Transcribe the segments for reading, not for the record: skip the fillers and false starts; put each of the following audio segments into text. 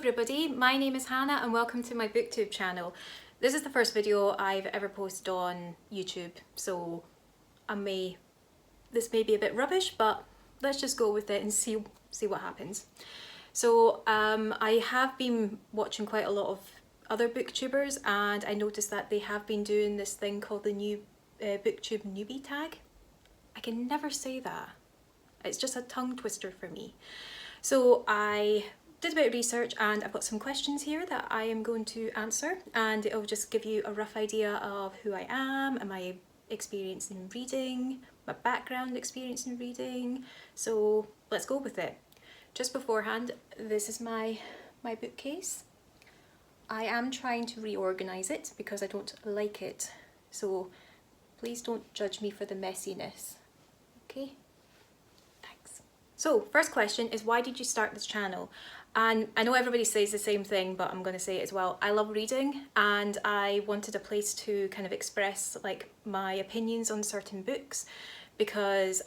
everybody, my name is Hannah and welcome to my BookTube channel. This is the first video I've ever posted on YouTube, so this may be a bit rubbish, but let's just go with it and see what happens. So I have been watching quite a lot of other booktubers and I noticed that they have been doing this thing called the new BookTube Newbie Tag. I can never say that. It's just a tongue twister for me. So I did a bit of research and I've got some questions here that I am going to answer, and it'll just give you a rough idea of who I am and my experience in reading, my background experience in reading. So let's go with it. Just beforehand, this is my bookcase. I am trying to reorganize it because I don't like it. So please don't judge me for the messiness. Okay? Thanks. So first question is, why did you start this channel? And I know everybody says the same thing, but I'm going to say it as well. I love reading and I wanted a place to kind of express like my opinions on certain books, because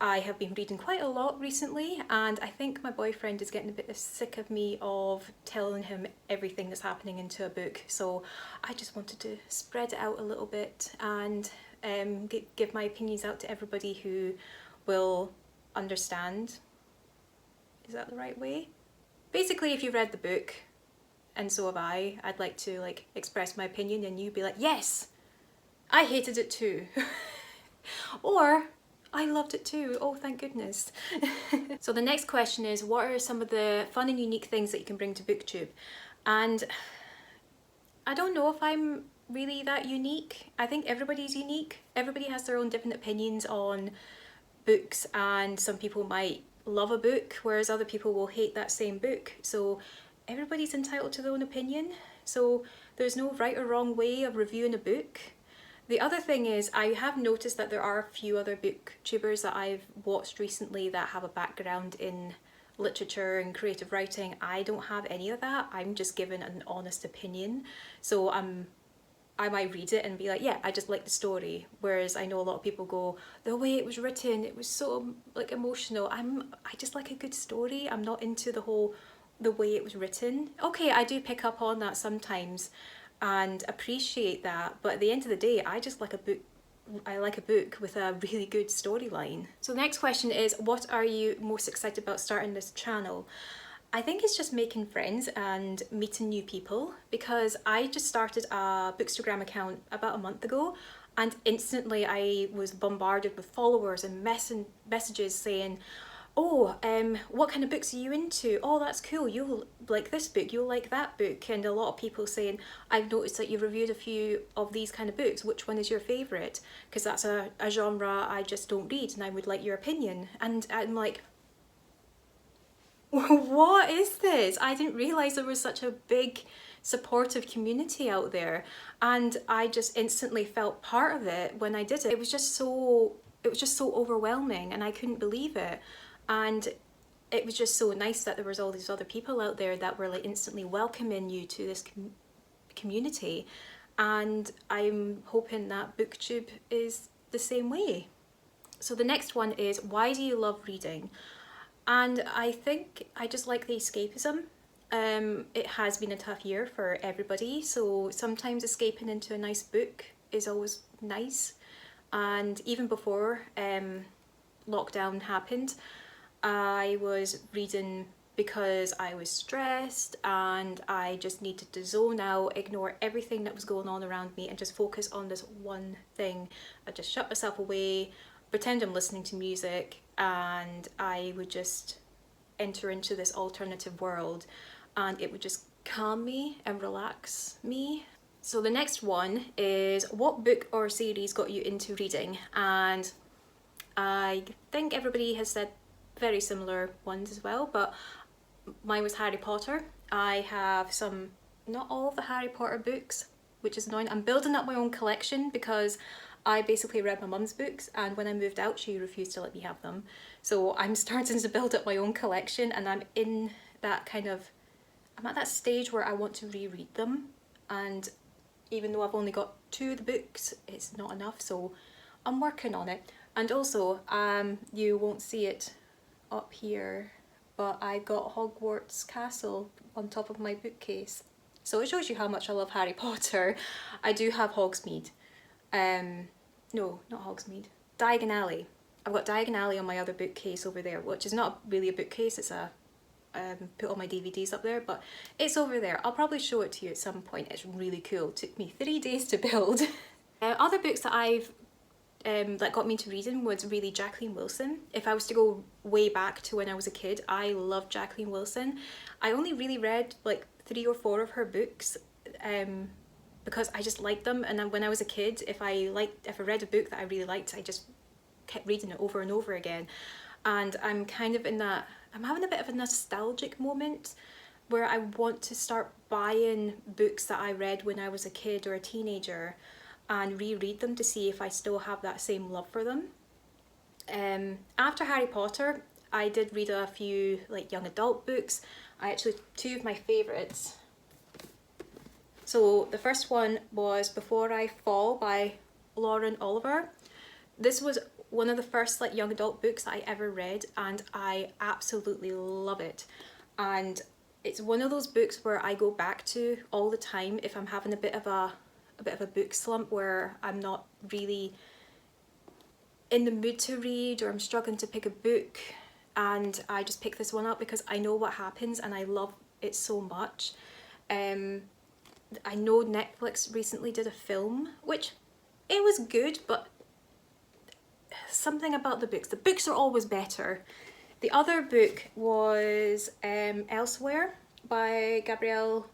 I have been reading quite a lot recently and I think my boyfriend is getting a bit sick of me of telling him everything that's happening into a book. So I just wanted to spread it out a little bit and give my opinions out to everybody who will understand. Is that the right way? Basically, if you've read the book, and so have I'd like to like express my opinion and you be like, yes, I hated it too. Or, I loved it too, oh thank goodness. So the next question is, what are some of the fun and unique things that you can bring to BookTube? And I don't know if I'm really that unique. I think everybody's unique. Everybody has their own different opinions on books, and some people might love a book whereas other people will hate that same book. So everybody's entitled to their own opinion. So there's no right or wrong way of reviewing a book. The other thing is, I have noticed that there are a few other booktubers that I've watched recently that have a background in literature and creative writing. I don't have any of that. I'm just given an honest opinion. So I might read it and be like, yeah, I just like the story. Whereas I know a lot of people go, the way it was written, it was so like emotional. I just like a good story. I'm not into the way it was written. Okay, I do pick up on that sometimes and appreciate that, but at the end of the day, I just like a book. I like a book with a really good storyline. So the next question is, what are you most excited about starting this channel? I think it's just making friends and meeting new people, because I just started a Bookstagram account about a month ago and instantly I was bombarded with followers and messages saying, oh, what kind of books are you into? Oh, that's cool, you'll like this book, you'll like that book. And a lot of people saying, I've noticed that you've reviewed a few of these kind of books, which one is your favourite? Because that's a genre I just don't read and I would like your opinion. And I'm like, what is this? I didn't realise there was such a big supportive community out there, and I just instantly felt part of it when I did it. It was just so overwhelming and I couldn't believe it. And it was just so nice that there was all these other people out there that were like instantly welcoming you to this community, and I'm hoping that BookTube is the same way. So the next one is, why do you love reading? And I think I just like the escapism. It has been a tough year for everybody, so sometimes escaping into a nice book is always nice. And even before lockdown happened, I was reading because I was stressed and I just needed to zone out, ignore everything that was going on around me and just focus on this one thing. I just shut myself away, pretend I'm listening to music, and I would just enter into this alternative world and it would just calm me and relax me. So the next one is, what book or series got you into reading? And I think everybody has said very similar ones as well, but mine was Harry Potter. I have not all of the Harry Potter books, which is annoying. I'm building up my own collection because I basically read my mum's books, and when I moved out she refused to let me have them. So I'm starting to build up my own collection, and I'm at that stage where I want to reread them, and even though I've only got 2 of the books, it's not enough, so I'm working on it. And also, you won't see it up here, but I've got Hogwarts Castle on top of my bookcase. So it shows you how much I love Harry Potter. I do have Hogsmeade. No, not Hogsmeade. Diagon Alley. I've got Diagon Alley on my other bookcase over there, which is not really a bookcase, it's a put all my DVDs up there, but it's over there. I'll probably show it to you at some point. It's really cool. It took me 3 days to build. Other books that I've that got me into reading was really Jacqueline Wilson. If I was to go way back to when I was a kid, I loved Jacqueline Wilson. I only really read like 3 or 4 of her books because I just liked them, and then when I was a kid, if I read a book that I really liked, I just kept reading it over and over again. And I'm kind of in that, I'm having a bit of a nostalgic moment where I want to start buying books that I read when I was a kid or a teenager and reread them to see if I still have that same love for them. After Harry Potter, I did read a few like young adult books. Two of my favourites. So the first one was Before I Fall by Lauren Oliver. This was one of the first like young adult books that I ever read, and I absolutely love it. And it's one of those books where I go back to all the time if I'm having a bit of a book slump where I'm not really in the mood to read, or I'm struggling to pick a book, and I just pick this one up because I know what happens and I love it so much. I know Netflix recently did a film, which it was good, but something about the books are always better. The other book was Elsewhere by Gabrielle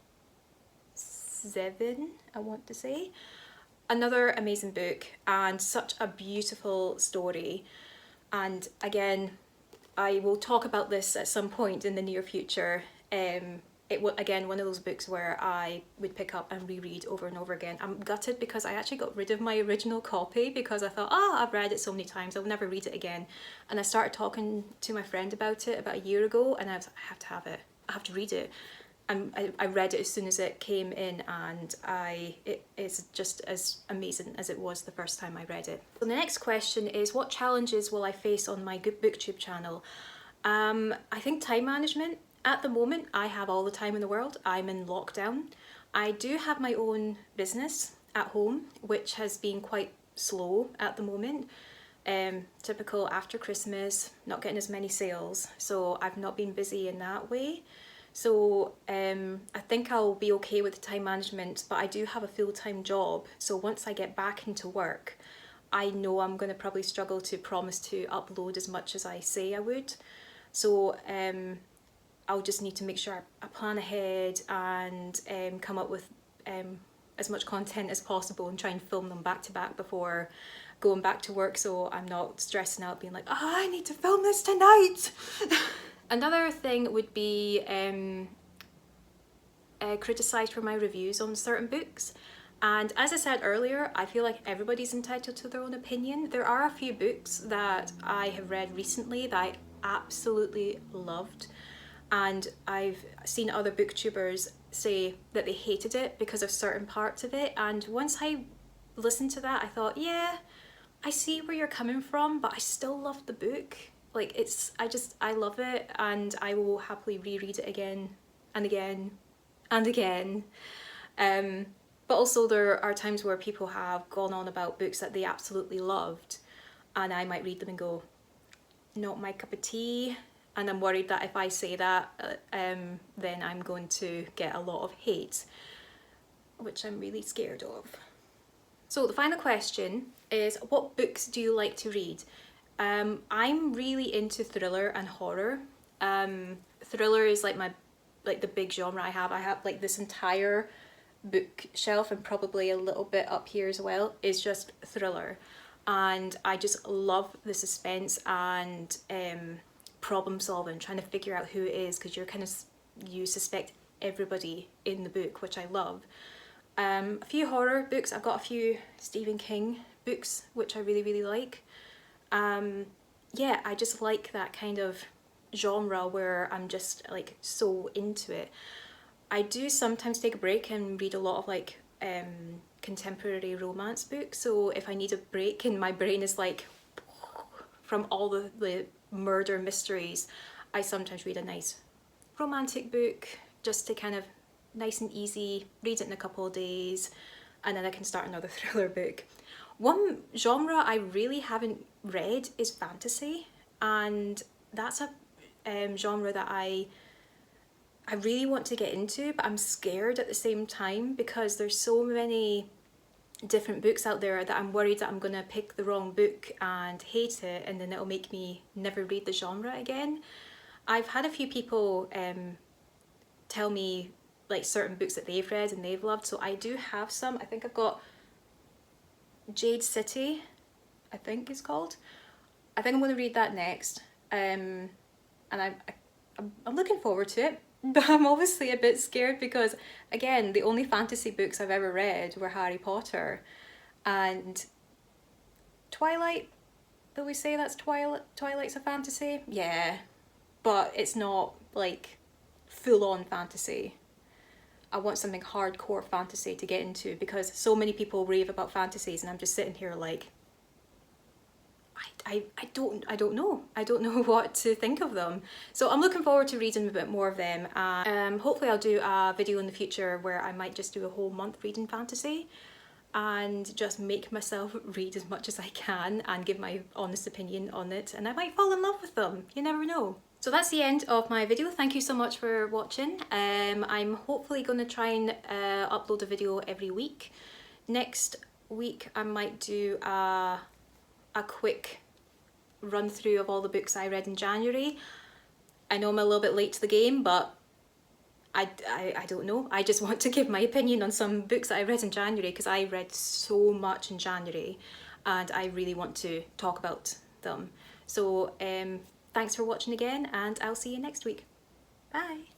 Zevin, I want to say. Another amazing book and such a beautiful story. And again, I will talk about this at some point in the near future. It was again one of those books where I would pick up and reread over and over again. I'm gutted because I actually got rid of my original copy because I thought, I've read it so many times, I'll never read it again. And I started talking to my friend about it about a year ago, and I was like, I have to have it, I have to read it. And I read it as soon as it came in, and it is just as amazing as it was the first time I read it. So the next question is, what challenges will I face on my BookTube channel? I think time management. At the moment, I have all the time in the world. I'm in lockdown. I do have my own business at home, which has been quite slow at the moment. Typical after Christmas, not getting as many sales, so I've not been busy in that way. So I think I'll be okay with the time management, but I do have a full-time job, so once I get back into work, I know I'm going to probably struggle to promise to upload as much as I say I would. So I'll just need to make sure I plan ahead and come up with as much content as possible and try and film them back to back before going back to work, so I'm not stressing out being like, I need to film this tonight. Another thing would be criticised for my reviews on certain books. And as I said earlier, I feel like everybody's entitled to their own opinion. There are a few books that I have read recently that I absolutely loved, and I've seen other booktubers say that they hated it because of certain parts of it, and once I listened to that I thought, yeah, I see where you're coming from, but I still love the book. Like, I love it, and I will happily reread it again and again and again. But also there are times where people have gone on about books that they absolutely loved, and I might read them and go, not my cup of tea. And I'm worried that if I say that, then I'm going to get a lot of hate, which I'm really scared of. So the final question is, what books do you like to read? I'm really into thriller and horror. Thriller is like the big genre I have. I have like this entire bookshelf, and probably a little bit up here as well, is just thriller. And I just love the suspense and problem solving, trying to figure out who it is, because you suspect everybody in the book, which I love. A few horror books. I've got a few Stephen King books which I really, really like. Yeah, I just like that kind of genre where I'm just like so into it. I do sometimes take a break and read a lot of like contemporary romance books, so if I need a break and my brain is like from all the murder mysteries, I sometimes read a nice romantic book just to kind of nice and easy, read it in a couple of days, and then I can start another thriller book. One genre I really haven't read is fantasy, and that's a genre that I really want to get into, but I'm scared at the same time because there's so many different books out there that I'm worried that I'm gonna pick the wrong book and hate it, and then it'll make me never read the genre again. I've had a few people tell me like certain books that they've read and they've loved, so I do have some. I think I've got Jade City, I think it's called. I think I'm going to read that next, and I'm looking forward to it. But I'm obviously a bit scared because, again, the only fantasy books I've ever read were Harry Potter and Twilight. Do we say that's Twilight's a fantasy? Yeah, but it's not like full-on fantasy. I want something hardcore fantasy to get into because so many people rave about fantasies and I'm just sitting here like, I don't know. I don't know what to think of them. So I'm looking forward to reading a bit more of them. Hopefully I'll do a video in the future where I might just do a whole month reading fantasy and just make myself read as much as I can and give my honest opinion on it, and I might fall in love with them. You never know. So that's the end of my video. Thank you so much for watching. I'm hopefully going to try and upload a video every week. Next week I might do a quick run through of all the books I read in January. I know I'm a little bit late to the game, but I don't know. I just want to give my opinion on some books that I read in January because I read so much in January and I really want to talk about them. So thanks for watching again, and I'll see you next week. Bye!